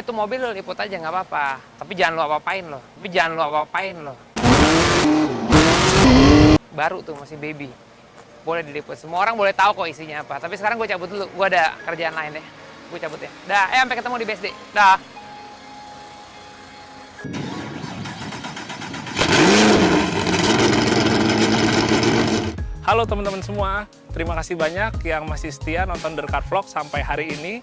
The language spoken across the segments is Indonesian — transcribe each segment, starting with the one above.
itu mobil lo liput aja nggak apa-apa. Tapi jangan lo apa-apain lo. Baru tuh masih baby. Boleh diliput. Semua orang boleh tahu kok isinya apa. Tapi sekarang gue cabut dulu. Gue ada kerjaan lain deh. Gue cabut ya. Dah, sampai ketemu di BSD. Dah. Halo teman-teman semua, terima kasih banyak yang masih setia nonton Derkar Vlog sampai hari ini.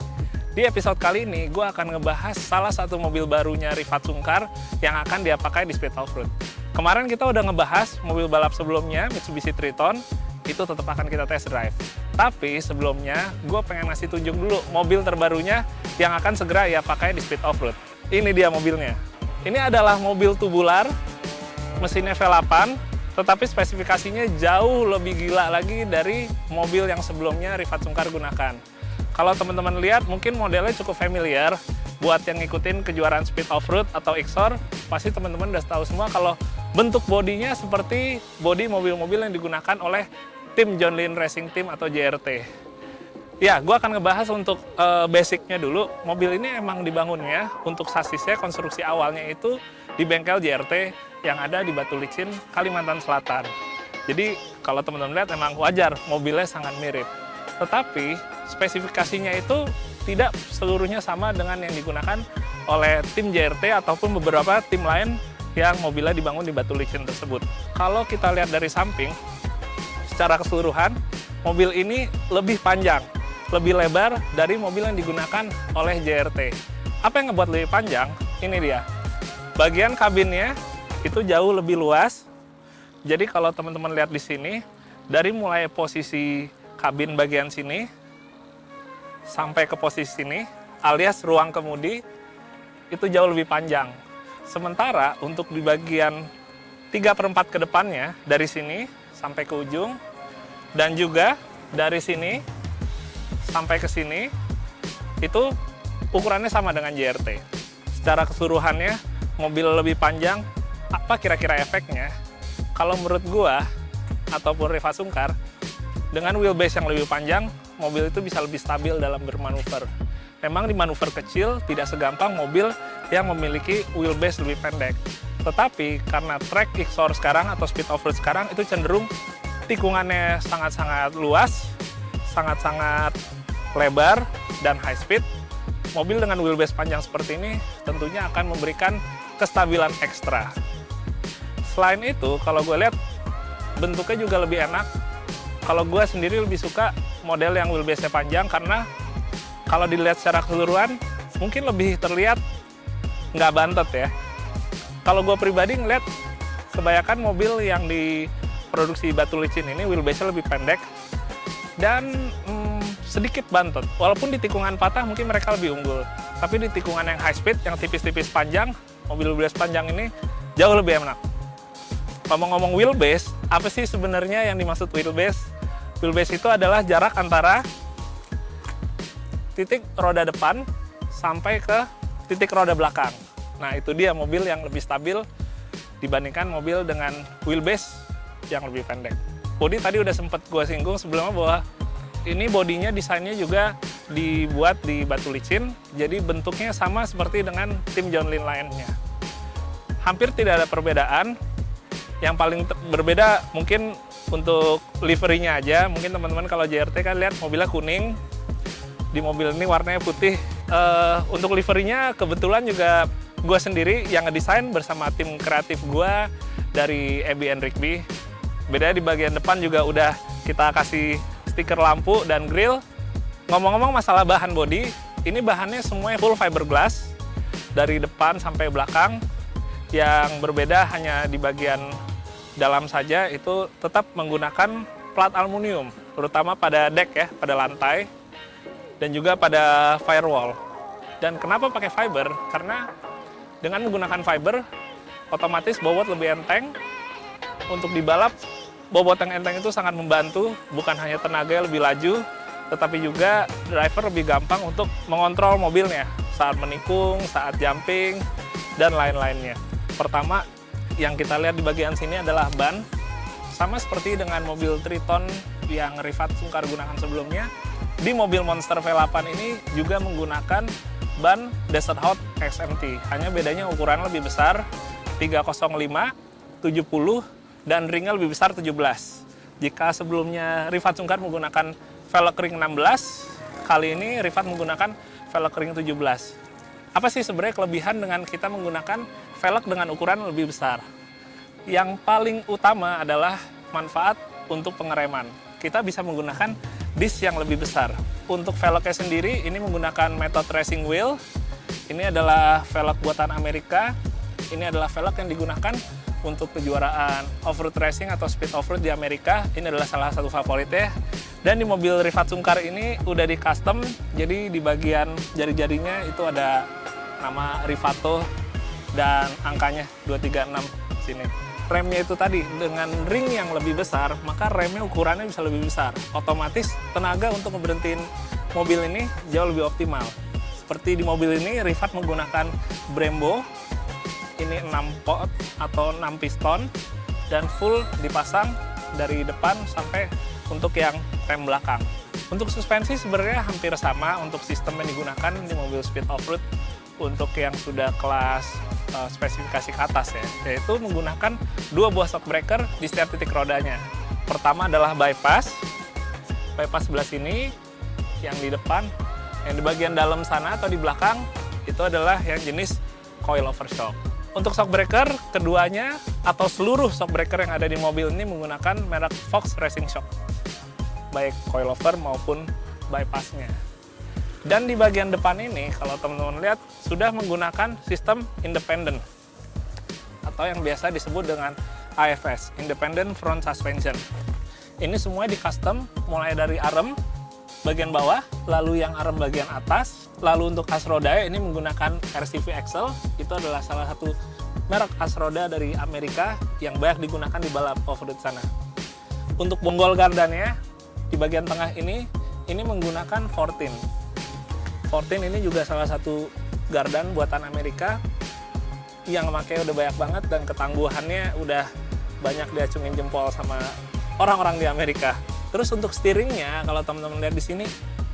Di episode kali ini, gue akan ngebahas salah satu mobil barunya Rifat Sungkar yang akan dia pakai di Speed Offroad. Kemarin kita udah ngebahas mobil balap sebelumnya, Mitsubishi Triton, itu tetap akan kita test drive. Tapi sebelumnya, gue pengen ngasih tunjuk dulu mobil terbarunya yang akan segera ia pakai di Speed Offroad. Ini dia mobilnya. Ini adalah mobil tubular, mesinnya V8, tetapi spesifikasinya jauh lebih gila lagi dari mobil yang sebelumnya Rifat Sungkar gunakan. Kalau teman-teman lihat, mungkin modelnya cukup familiar. Buat yang ngikutin kejuaraan Speed Offroad atau XOR, pasti teman-teman udah tahu semua kalau bentuk bodinya seperti bodi mobil-mobil yang digunakan oleh tim John Lynn Racing Team atau JRT. Ya, gue akan ngebahas untuk basicnya dulu. Mobil ini emang dibangunnya untuk sasisnya, konstruksi awalnya itu di bengkel JRT yang ada di Batu Licin, Kalimantan Selatan. Jadi kalau teman-teman lihat emang wajar mobilnya sangat mirip. Tetapi spesifikasinya itu tidak seluruhnya sama dengan yang digunakan oleh tim JRT ataupun beberapa tim lain yang mobilnya dibangun di Batu Licin tersebut. Kalau kita lihat dari samping, secara keseluruhan mobil ini lebih panjang, lebih lebar dari mobil yang digunakan oleh JRT. Apa yang ngebuat lebih panjang? Ini dia. Bagian kabinnya itu jauh lebih luas. Jadi kalau teman-teman lihat di sini, dari mulai posisi kabin bagian sini sampai ke posisi sini, alias ruang kemudi, itu jauh lebih panjang. Sementara untuk di bagian 3/4 ke depannya, dari sini sampai ke ujung, dan juga dari sini sampai ke sini, itu ukurannya sama dengan JRT. Secara keseluruhannya, mobil lebih panjang. Apa kira-kira efeknya? Kalau menurut gua ataupun Rifat Sungkar, dengan wheelbase yang lebih panjang, mobil itu bisa lebih stabil dalam bermanuver. Memang di manuver kecil tidak segampang mobil yang memiliki wheelbase lebih pendek. Tetapi karena track XOR sekarang atau Speed Offroad sekarang itu cenderung tikungannya sangat-sangat luas, sangat-sangat lebar dan high speed, mobil dengan wheelbase panjang seperti ini tentunya akan memberikan kestabilan ekstra. Selain itu, kalau gue lihat bentuknya juga lebih enak. Kalau gue sendiri lebih suka model yang wheelbase-nya panjang karena kalau dilihat secara keseluruhan mungkin lebih terlihat nggak bantet ya. Kalau gue pribadi ngeliat kebanyakan mobil yang diproduksi Batu Licin ini wheelbase-nya lebih pendek dan sedikit bantet. Walaupun di tikungan patah mungkin mereka lebih unggul, tapi di tikungan yang high speed, yang tipis-tipis panjang, mobil wheelbase panjang ini jauh lebih enak. Ngomong-ngomong wheelbase, apa sih sebenarnya yang dimaksud wheelbase? Wheelbase itu adalah jarak antara titik roda depan sampai ke titik roda belakang. Nah, itu dia mobil yang lebih stabil dibandingkan mobil dengan wheelbase yang lebih pendek. Bodi tadi udah sempat gue singgung sebelumnya bahwa ini bodinya desainnya juga dibuat di Batu Licin, jadi bentuknya sama seperti dengan tim John Lynn lainnya. Hampir tidak ada perbedaan. Yang paling berbeda mungkin untuk liverynya aja. Mungkin teman-teman kalau JRT kan lihat mobilnya kuning, di mobil ini warnanya putih. Untuk liverynya kebetulan juga gue sendiri yang ngedesain bersama tim kreatif gue dari Abby and Rigby. Beda di bagian depan juga udah kita kasih stiker lampu dan grill. Ngomong-ngomong masalah bahan bodi, ini bahannya semuanya full fiberglass dari depan sampai belakang. Yang berbeda hanya di bagian dalam saja itu tetap menggunakan plat aluminium, terutama pada deck ya, pada lantai dan juga pada firewall. Dan kenapa pakai fiber? Karena dengan menggunakan fiber, otomatis bobot lebih enteng. Untuk dibalap, bobot yang enteng itu sangat membantu, bukan hanya tenaga lebih laju, tetapi juga driver lebih gampang untuk mengontrol mobilnya saat menikung, saat jumping, dan lain-lainnya. Pertama, yang kita lihat di bagian sini adalah ban. Sama seperti dengan mobil Triton yang Rifat Sungkar gunakan sebelumnya, di mobil Monster V8 ini juga menggunakan ban Desert Hot XMT. Hanya bedanya ukuran lebih besar, 305, 70, dan ringnya lebih besar 17. Jika sebelumnya Rifat Sungkar menggunakan velg ring 16, kali ini Rifat menggunakan velg ring 17. Apa sih sebenarnya kelebihan dengan kita menggunakan velg dengan ukuran lebih besar? Yang paling utama adalah manfaat untuk pengereman. Kita bisa menggunakan disk yang lebih besar. Untuk velgnya sendiri, ini menggunakan metode racing wheel. Ini adalah velg buatan Amerika. Ini adalah velg yang digunakan untuk kejuaraan off-road racing atau speed off-road di Amerika. Ini adalah salah satu favoritnya. Dan di mobil Rifat Sungkar ini udah di custom, jadi di bagian jari-jarinya itu ada nama Rifato dan angkanya 236 sini. Remnya itu tadi, dengan ring yang lebih besar, maka remnya ukurannya bisa lebih besar. Otomatis tenaga untuk ngeberhentiin mobil ini jauh lebih optimal. Seperti di mobil ini, Rifat menggunakan Brembo. Ini 6 pot atau 6 piston, dan full dipasang dari depan sampai untuk yang rem belakang. Untuk suspensi sebenarnya hampir sama untuk sistem yang digunakan di mobil speed off-road untuk yang sudah kelas spesifikasi ke atas ya, yaitu menggunakan 2 buah shock breaker di setiap titik rodanya. Pertama adalah bypass sebelah sini, yang di depan, yang di bagian dalam sana atau di belakang itu adalah yang jenis coil over shock. Untuk shock breaker keduanya atau seluruh shock breaker yang ada di mobil ini menggunakan merek Fox Racing Shock, baik coilover maupun bypassnya. Dan di bagian depan ini, kalau teman-teman lihat, sudah menggunakan sistem independent atau yang biasa disebut dengan AFS, Independent Front Suspension. Ini semua di custom mulai dari arem bagian bawah, lalu yang arem bagian atas, lalu untuk as roda ini menggunakan RCV Axle. Itu adalah salah satu merek as roda dari Amerika yang banyak digunakan di balap off-road sana. Untuk bonggol gardannya di bagian tengah ini menggunakan 14 ini juga salah satu gardan buatan Amerika yang makanya udah banyak banget dan ketangguhannya udah banyak diacungin jempol sama orang-orang di Amerika. Terus untuk steeringnya, kalau teman-teman lihat di sini,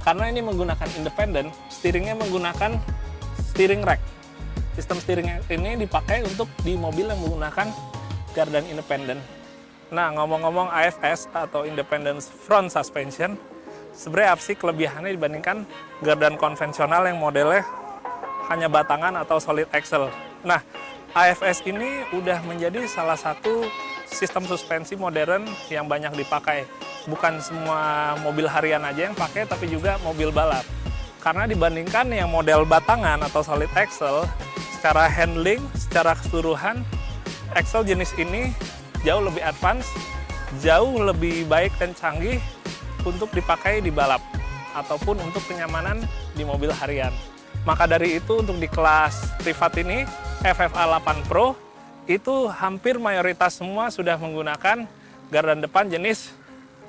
karena ini menggunakan independent, steeringnya menggunakan steering rack. Sistem steering ini dipakai untuk di mobil yang menggunakan gardan independent. Nah, ngomong-ngomong AFS atau Independent Front Suspension, sebenarnya apa sih kelebihannya dibandingkan gardan konvensional yang modelnya hanya batangan atau solid axle. Nah, AFS ini udah menjadi salah satu sistem suspensi modern yang banyak dipakai. Bukan semua mobil harian aja yang pakai, tapi juga mobil balap. Karena dibandingkan yang model batangan atau solid axle, secara handling, secara keseluruhan, axle jenis ini jauh lebih advance, jauh lebih baik dan canggih untuk dipakai di balap ataupun untuk kenyamanan di mobil harian. Maka dari itu untuk di kelas Rifat ini, FFA 8 Pro, itu hampir mayoritas semua sudah menggunakan gardan depan jenis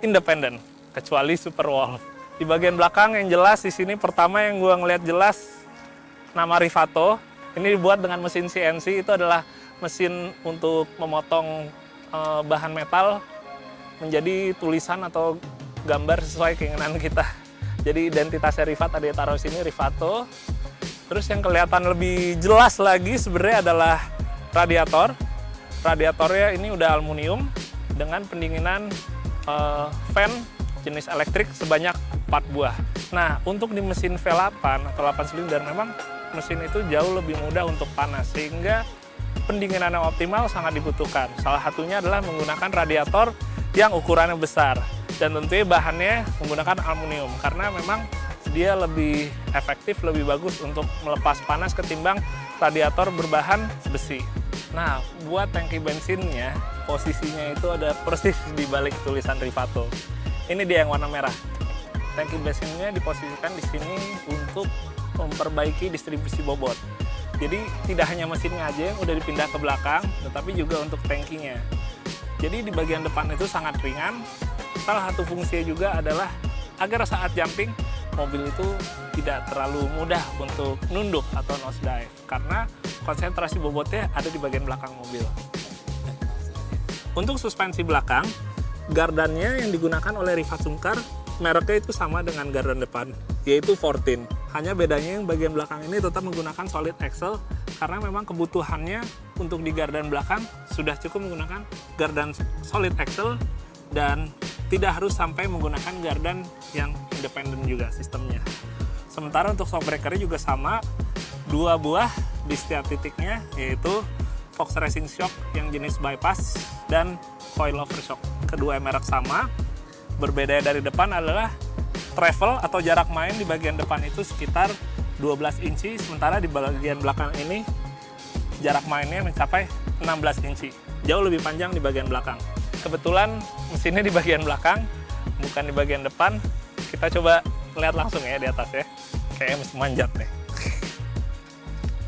independent, kecuali Super Wolf. Di bagian belakang yang jelas di sini pertama yang gua ngeliat jelas nama Rifato. Ini dibuat dengan mesin CNC, itu adalah mesin untuk memotong bahan metal menjadi tulisan atau gambar sesuai keinginan kita. Jadi identitasnya Rifat ada taruh sini, Rifato. Terus yang kelihatan lebih jelas lagi sebenarnya adalah radiator. Radiatornya ini udah aluminium dengan pendinginan fan jenis elektrik sebanyak 4 buah. Nah, untuk di mesin V8 atau 8 silinder memang mesin itu jauh lebih mudah untuk panas, sehingga pendinginan yang optimal sangat dibutuhkan. Salah satunya adalah menggunakan radiator yang ukurannya besar. Dan tentunya bahannya menggunakan aluminium, karena memang dia lebih efektif, lebih bagus untuk melepas panas ketimbang radiator berbahan besi. Nah, buat tangki bensinnya, posisinya itu ada persis di balik tulisan Rifato. Ini dia yang warna merah. Tangki bensinnya diposisikan di sini untuk memperbaiki distribusi bobot. Jadi tidak hanya mesinnya aja yang udah dipindah ke belakang, tetapi juga untuk tangkinya. Jadi di bagian depan itu sangat ringan. Salah satu fungsinya juga adalah agar saat jumping, mobil itu tidak terlalu mudah untuk nunduk atau nosedive, karena konsentrasi bobotnya ada di bagian belakang mobil. Untuk suspensi belakang, gardannya yang digunakan oleh Rifat Sungkar, mereknya itu sama dengan gardan depan, yaitu 14. Hanya bedanya yang bagian belakang ini tetap menggunakan solid axle karena memang kebutuhannya untuk di gardan belakang sudah cukup menggunakan gardan solid axle dan tidak harus sampai menggunakan gardan yang independen juga sistemnya. Sementara untuk shock breaker-nya juga sama, 2 buah di setiap titiknya, yaitu Fox Racing Shock yang jenis bypass dan coilover shock. Kedua merek sama, berbeda dari depan adalah travel atau jarak main di bagian depan itu sekitar 12 inci, sementara di bagian belakang ini jarak mainnya mencapai 16 inci. Jauh lebih panjang di bagian belakang. Kebetulan mesinnya di bagian belakang, bukan di bagian depan. Kita coba lihat langsung ya di atas ya. Kayaknya mesin manjat nih.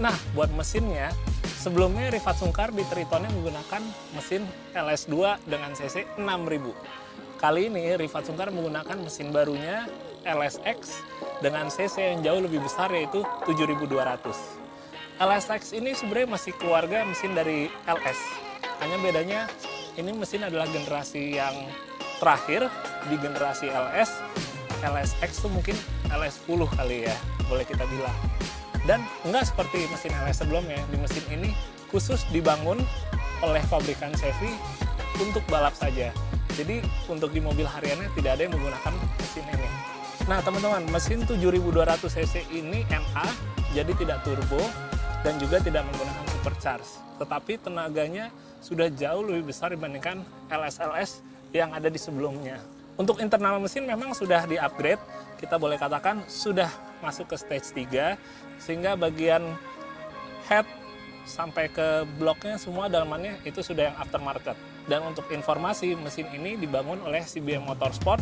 Nah, buat mesinnya, sebelumnya Rifat Sungkar di Tritonnya menggunakan mesin LS2 dengan cc 6000. Kali ini Rifat Sungkar menggunakan mesin barunya LSX dengan cc yang jauh lebih besar, yaitu 7200. LSX ini sebenarnya masih keluarga mesin dari LS. Hanya bedanya ini mesin adalah generasi yang terakhir di generasi LS. LSX itu mungkin LS10 kali ya, boleh kita bilang. Dan enggak seperti mesin LS sebelumnya. Di mesin ini khusus dibangun oleh pabrikan Chevy untuk balap saja. Jadi untuk di mobil hariannya tidak ada yang menggunakan mesin ini. Nah teman-teman, mesin 7200 cc ini NA, jadi tidak turbo dan juga tidak menggunakan supercharge. Tetapi tenaganya sudah jauh lebih besar dibandingkan LS-LS yang ada di sebelumnya. Untuk internal mesin memang sudah di-upgrade, kita boleh katakan sudah masuk ke stage 3, sehingga bagian head sampai ke bloknya semua dalamannya itu sudah yang aftermarket. Dan untuk informasi, mesin ini dibangun oleh CBM Motorsport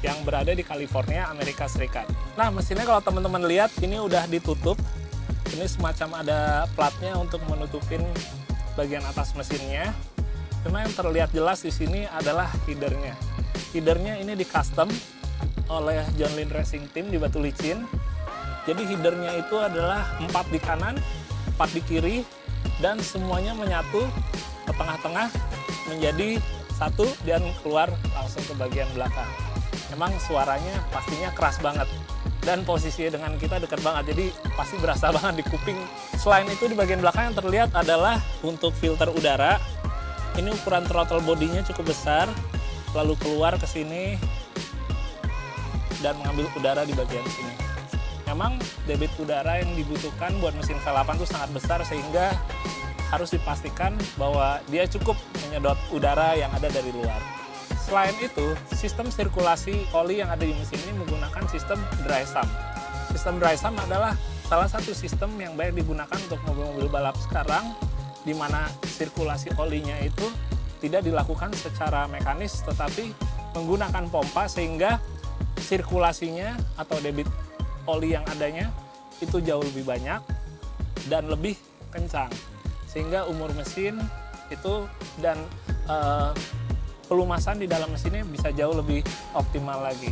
yang berada di California, Amerika Serikat. Nah, mesinnya kalau teman-teman lihat ini udah ditutup. Ini semacam ada platnya untuk menutupin bagian atas mesinnya. Cuma yang terlihat jelas di sini adalah headernya. Headernya ini di custom oleh John Lynn Racing Team di Batu Licin. Jadi headernya itu adalah 4 di kanan, 4 di kiri, dan semuanya menyatu ke tengah-tengah menjadi satu dan keluar langsung ke bagian belakang. Memang suaranya pastinya keras banget. Dan posisinya dengan kita dekat banget, jadi pasti berasa banget di kuping. Selain itu di bagian belakang yang terlihat adalah untuk filter udara. Ini ukuran throttle bodinya cukup besar, lalu keluar ke sini dan mengambil udara di bagian sini. Memang debit udara yang dibutuhkan buat mesin V8 itu sangat besar, sehingga harus dipastikan bahwa dia cukup menyedot udara yang ada dari luar. Selain itu, sistem sirkulasi oli yang ada di mesin ini menggunakan sistem dry sump. Sistem dry sump adalah salah satu sistem yang banyak digunakan untuk mobil-mobil balap sekarang, di mana sirkulasi olinya itu tidak dilakukan secara mekanis, tetapi menggunakan pompa, sehingga sirkulasinya atau debit oli yang adanya itu jauh lebih banyak dan lebih kencang. Sehingga umur mesin itu dan pelumasan di dalam mesinnya bisa jauh lebih optimal lagi.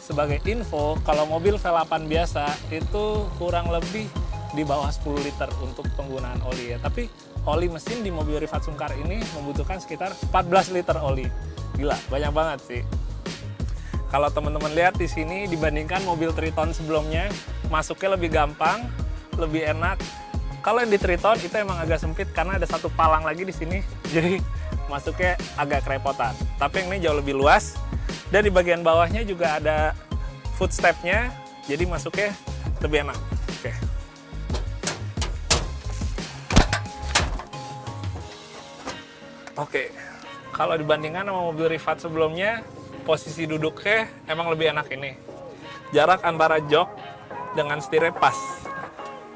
Sebagai info, kalau mobil V8 biasa itu kurang lebih di bawah 10 liter untuk penggunaan oli ya. Tapi oli mesin di mobil Rifat Sungkar ini membutuhkan sekitar 14 liter oli. Gila, banyak banget sih. Kalau teman-teman lihat di sini dibandingkan mobil Triton sebelumnya, masuknya lebih gampang, lebih enak. Kalau yang di Triton itu emang agak sempit karena ada satu palang lagi di sini. Jadi masuknya agak kerepotan. Tapi yang ini jauh lebih luas. Dan di bagian bawahnya juga ada footstep-nya, jadi masuknya lebih enak. Oke. Oke. Kalau dibandingkan sama mobil Rifat sebelumnya, posisi duduknya emang lebih enak ini. Jarak antara jok dengan setirnya pas.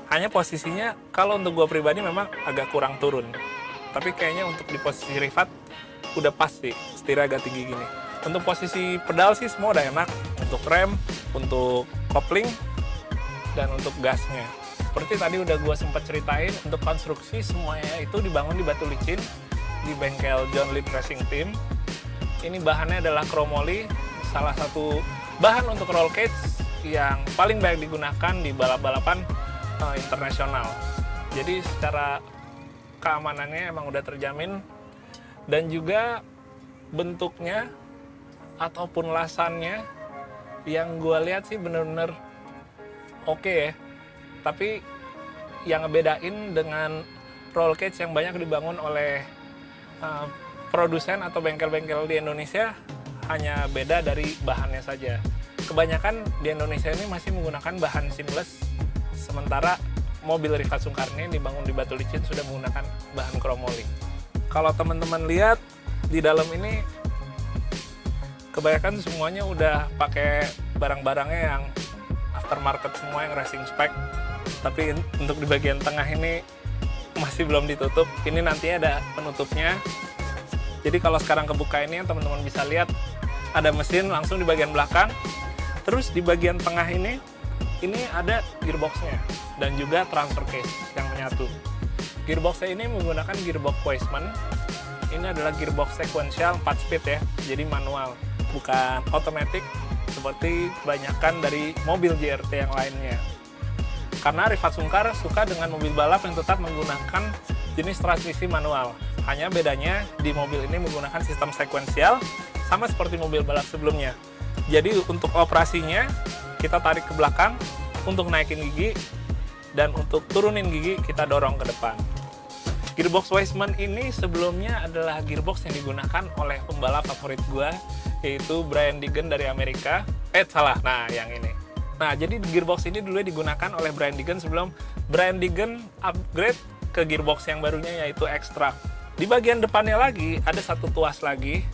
Hanya posisinya kalau untuk gue pribadi memang agak kurang turun. Tapi kayaknya untuk di posisi Rifat udah pas sih, setirnya agak tinggi gini. Untuk posisi pedal sih semua udah enak. Untuk rem, untuk kopling, dan untuk gasnya. Seperti tadi udah gue sempat ceritain, untuk konstruksi semuanya itu dibangun di Batu Licin, di bengkel John Lynn Racing Team. Ini bahannya adalah chromoly, salah satu bahan untuk roll cage yang paling banyak digunakan di balap-balapan internasional. Jadi secara keamanannya emang udah terjamin, dan juga bentuknya ataupun lasannya yang gue lihat sih bener-bener oke ya. Tapi yang ngebedain dengan roll cage yang banyak dibangun oleh produsen atau bengkel-bengkel di Indonesia hanya beda dari bahannya saja. Kebanyakan di Indonesia ini masih menggunakan bahan seamless, sementara mobil Rifat Sungkar ini dibangun di batu licin sudah menggunakan bahan chromoly. Kalau teman-teman lihat di dalam ini, kebanyakan semuanya udah pakai barang-barangnya yang aftermarket semua, yang racing spec. Tapi untuk di bagian tengah ini masih belum ditutup. Ini nantinya ada penutupnya. Jadi kalau sekarang kebuka ini, teman-teman bisa lihat ada mesin langsung di bagian belakang. Terus di bagian tengah ini ada gearboxnya dan juga transfer case yang menyatu. Gearboxnya ini menggunakan gearbox Weissman. Ini adalah gearbox sequential 4 speed ya, jadi manual, bukan otomatis seperti kebanyakan dari mobil JRT yang lainnya. Karena Rifat Sungkar suka dengan mobil balap yang tetap menggunakan jenis transmisi manual. Hanya bedanya di mobil ini menggunakan sistem sekuensial, sama seperti mobil balap sebelumnya. Jadi untuk operasinya, kita tarik ke belakang untuk naikin gigi, dan untuk turunin gigi kita dorong ke depan. Gearbox Weissman ini sebelumnya adalah gearbox yang digunakan oleh pembalap favorit gua, yaitu Brian Deegan dari Amerika. Nah yang ini. Nah, jadi gearbox ini dulu digunakan oleh Brian Deegan sebelum Brian Deegan upgrade ke gearbox yang barunya, yaitu Extract. Di bagian depannya lagi, ada satu tuas lagi.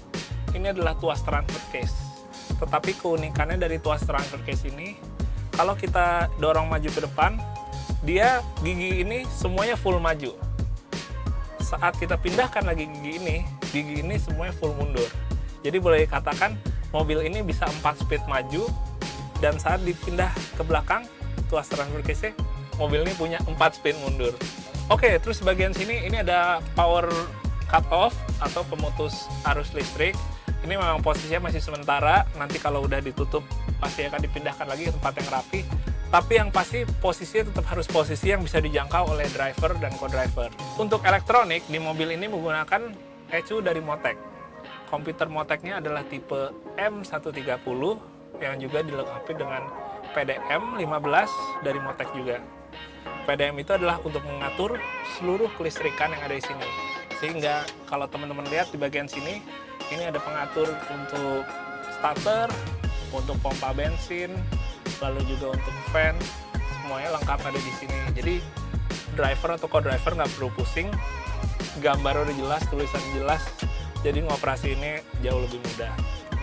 Ini adalah tuas transfer case. Tetapi keunikannya dari tuas transfer case ini, kalau kita dorong maju ke depan, dia gigi ini semuanya full maju. Saat kita pindahkan lagi gigi ini semuanya full mundur. Jadi boleh dikatakan mobil ini bisa 4 speed maju, dan saat dipindah ke belakang tuas transfer case, mobil ini punya 4 speed mundur. Oke, terus bagian sini ini ada power cut off atau pemutus arus listrik. Ini memang posisinya masih sementara, nanti kalau udah ditutup pasti akan dipindahkan lagi ke tempat yang rapi. Tapi yang pasti posisinya tetap harus posisi yang bisa dijangkau oleh driver dan co-driver. Untuk elektronik di mobil ini menggunakan ECU dari Motec. Komputer Motecnya adalah tipe M130 yang juga dilengkapi dengan PDM 15 dari Motec juga. PDM itu adalah untuk mengatur seluruh kelistrikan yang ada di sini. Sehingga kalau teman-teman lihat di bagian sini, ini ada pengatur untuk starter, untuk pompa bensin, lalu juga untuk fan, semuanya lengkap ada di sini. Jadi driver atau co-driver nggak perlu pusing, gambar udah jelas, tulisan jelas, jadi ngoperasi ini jauh lebih mudah.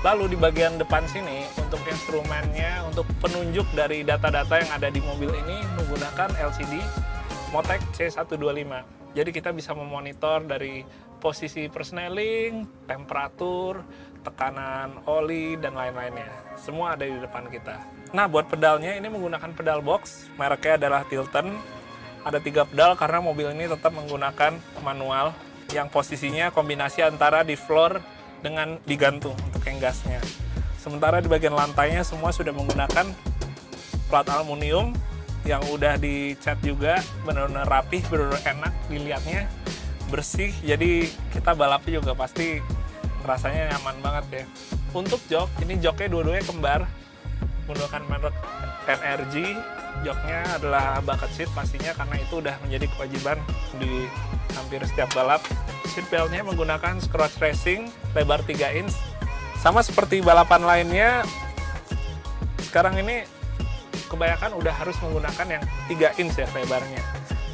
Lalu di bagian depan sini, untuk instrumennya, untuk penunjuk dari data-data yang ada di mobil ini menggunakan LCD Motec C125. Jadi kita bisa memonitor dari posisi persneling, temperatur, tekanan oli, dan lain-lainnya. Semua ada di depan kita. Nah, buat pedalnya ini menggunakan pedal box, mereknya adalah Tilton. Ada 3 pedal karena mobil ini tetap menggunakan manual, yang posisinya kombinasi antara di floor dengan digantung untuk yang gasnya. Sementara di bagian lantainya semua sudah menggunakan plat aluminium yang udah dicat juga, benar-benar rapih, benar-benar enak dilihatnya, bersih. Jadi kita balapnya juga pasti rasanya nyaman banget ya. Untuk jok, ini joknya dua-duanya kembar, menggunakan merek NRG. Joknya adalah bucket seat pastinya karena itu udah menjadi kewajiban di hampir setiap balap. Seatbeltnya menggunakan Scratch Racing lebar 3 inch. Sama seperti balapan lainnya, sekarang ini kebanyakan udah harus menggunakan yang 3 inch ya lebarnya.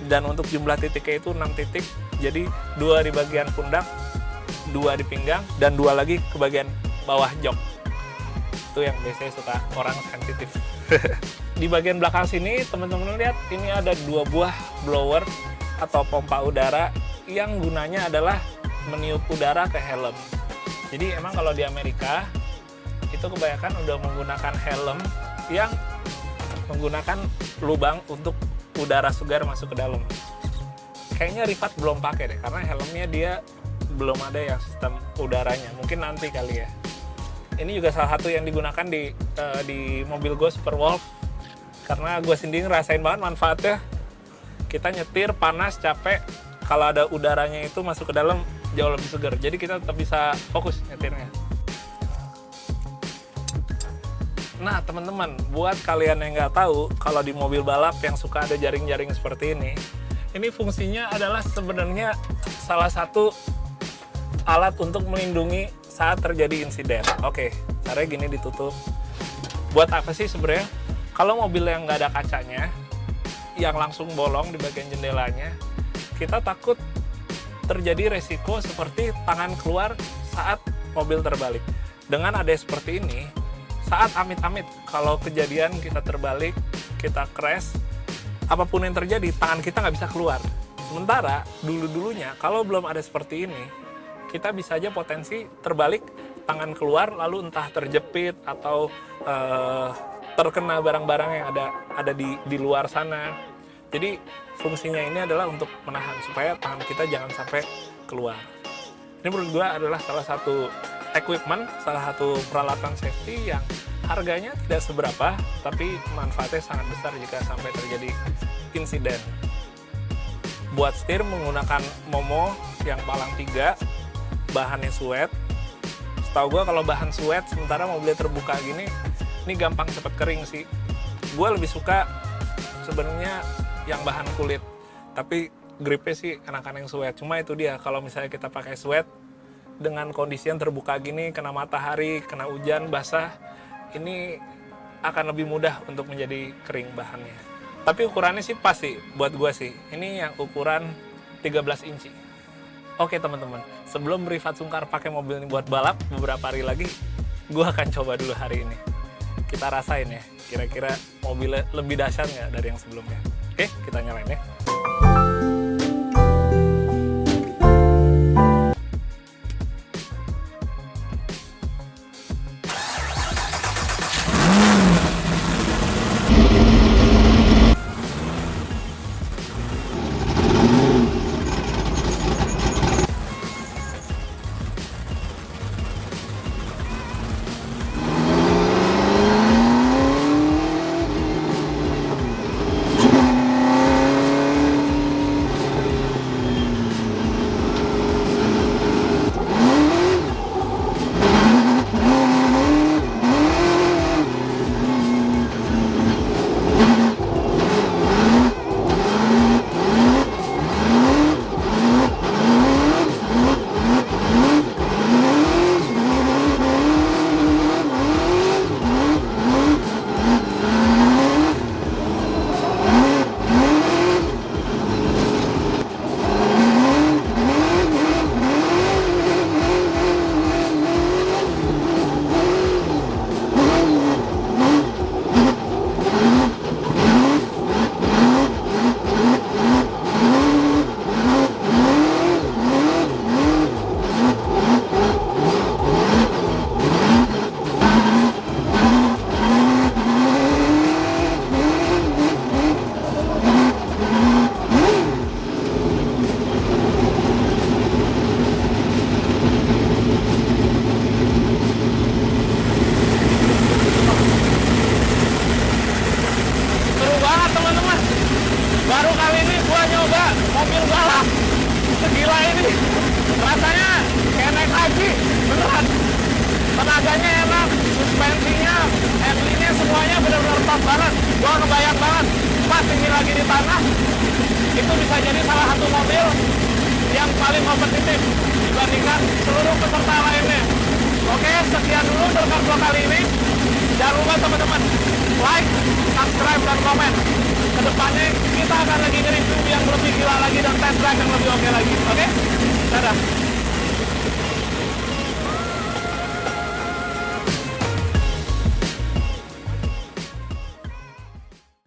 Dan untuk jumlah titiknya itu 6 titik. Jadi 2 di bagian pundak, 2 di pinggang, dan 2 lagi ke bagian bawah jok. Itu yang biasanya suka orang sensitif. Di bagian belakang sini, teman-teman lihat ini ada 2 buah blower atau pompa udara yang gunanya adalah meniup udara ke helm. Jadi emang kalau di Amerika itu kebanyakan udah menggunakan helm yang menggunakan lubang untuk udara segar masuk ke dalam. Kayaknya Rifat belum pakai deh, karena helmnya dia belum ada yang sistem udaranya. Mungkin nanti kali ya. Ini juga salah satu yang digunakan di mobil gue Super Wolf, karena gue sendiri ngerasain banget manfaatnya. Kita nyetir panas, capek, kalau ada udaranya itu masuk ke dalam jauh lebih segar. Jadi kita tetap bisa fokus nyetirnya. Nah, teman-teman, buat kalian yang nggak tahu, kalau di mobil balap yang suka ada jaring-jaring seperti ini fungsinya adalah sebenarnya salah satu alat untuk melindungi saat terjadi insiden. Oke, caranya gini, ditutup. Buat apa sih sebenarnya? Kalau mobil yang nggak ada kacanya, yang langsung bolong di bagian jendelanya, kita takut terjadi resiko seperti tangan keluar saat mobil terbalik. Dengan ada seperti ini, saat amit-amit kalau kejadian kita terbalik, kita crash, apapun yang terjadi, tangan kita nggak bisa keluar. Sementara dulu-dulunya kalau belum ada seperti ini, kita bisa aja potensi terbalik, tangan keluar, lalu entah terjepit atau terkena barang-barang yang ada di luar sana. Jadi fungsinya ini adalah untuk menahan supaya tangan kita jangan sampai keluar. Ini menurut gue adalah salah satu equipment, salah satu peralatan safety yang harganya tidak seberapa, tapi manfaatnya sangat besar jika sampai terjadi insiden. Buat setir menggunakan Momo yang palang 3, bahannya suede. Setahu gue kalau bahan suede, sementara mobilnya terbuka gini, ini gampang cepat kering sih. Gue lebih suka sebenarnya yang bahan kulit, tapi gripnya sih enakan yang suede. Cuma itu dia, kalau misalnya kita pakai suede dengan kondisi yang terbuka gini, kena matahari, kena hujan, basah, ini akan lebih mudah untuk menjadi kering bahannya. Tapi ukurannya sih pas sih, buat gue sih. Ini yang ukuran 13 inci. Oke teman-teman, sebelum Rifat Sungkar pakai mobil ini buat balap beberapa hari lagi, gue akan coba dulu hari ini. Kita rasain ya, kira-kira mobilnya lebih dahsyat nggak dari yang sebelumnya. Oke, kita nyalain ya. Baru kali ini gua nyoba mobil balap segila ini. Rasanya kayak naik haji, beneran. Tenaganya enak, suspensinya, handlingnya semuanya benar-benar top banget. Gua kebayang banget pas ini lagi di tanah, itu bisa jadi salah satu mobil yang paling kompetitif dibandingkan seluruh peserta lainnya. Oke, sekian dulu Delcar Vlog kali ini. Jangan lupa teman-teman, like, subscribe, dan komen. Kedepannya kita akan lagi nge-review yang lebih gila lagi dan test drive yang lebih oke lagi. Oke? Dadah.